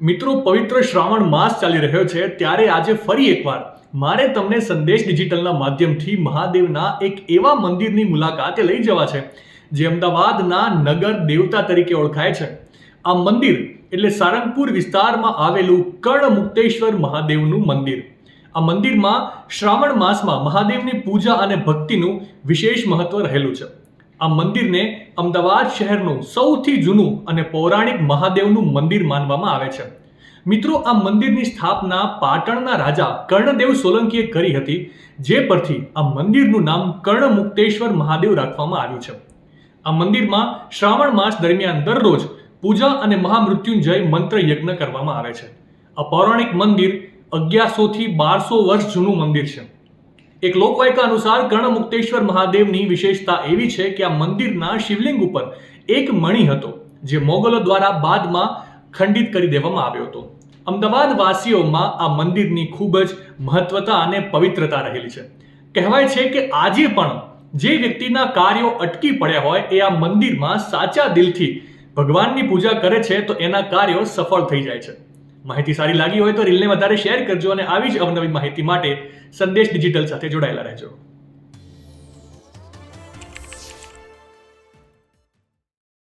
મિત્રો, પવિત્ર શ્રાવણ માસ ચાલી રહ્યો છે ત્યારે આજે ફરી એકવાર મારે તમને સંદેશ ડિજિટલના માધ્યમથી મહાદેવના એક એવા મંદિરની મુલાકાતે લઈ જવા છે જે અમદાવાદના નગર દેવતા તરીકે ઓળખાય છે. આ મંદિર એટલે સારંગપુર વિસ્તારમાં આવેલું કર્ણમુક્તેશ્વર મહાદેવનું મંદિર. આ મંદિરમાં શ્રાવણ માસમાં મહાદેવની પૂજા અને ભક્તિનું વિશેષ મહત્વ રહેલું છે. આ મંદિરને અમદાવાદ શહેરનું સૌથી જૂનું અને પૌરાણિક મહાદેવનું મંદિર માનવામાં આવે છે. મિત્રો, આ મંદિરની સ્થાપના પાટણના રાજા કર્ણદેવ સોલંકીએ કરી હતી, જે પરથી આ મંદિરનું નામ કર્ણમુક્તેશ્વર મહાદેવ રાખવામાં આવ્યું છે. આ મંદિરમાં શ્રાવણ માસ દરમિયાન દરરોજ પૂજા અને મહામૃત્યુંજય મંત્ર યજ્ઞ કરવામાં આવે છે. આ પૌરાણિક મંદિર 1100 થી 1200 વર્ષ જૂનું મંદિર છે. એક લોકવાયકા અનુસાર કર્ણમુક્તેશ્વર મહાદેવની વિશેષતા એવી છે કે આ મંદિરના શિવલિંગ ઉપર એક મણિ હતો, જે મોગલો દ્વારા બાદમાં ખંડિત કરી દેવામાં આવ્યો હતો. અમદાવાદ વાસીઓમાં આ મંદિરની ખૂબ જ મહત્વતા અને પવિત્રતા રહેલી છે. કહેવાય છે કે આજે પણ જે વ્યક્તિના કાર્યો અટકી પડ્યા હોય એ આ મંદિરમાં સાચા દિલથી ભગવાનની પૂજા કરે છે તો એના કાર્યો સફળ થઈ જાય છે. માહિતી સારી લાગી હોય તો રીલને વધારે શેર કરજો અને આવી જ અવનવી માહિતી માટે સંદેશ ડિજિટલ સાથે જોડાયેલા રહેજો.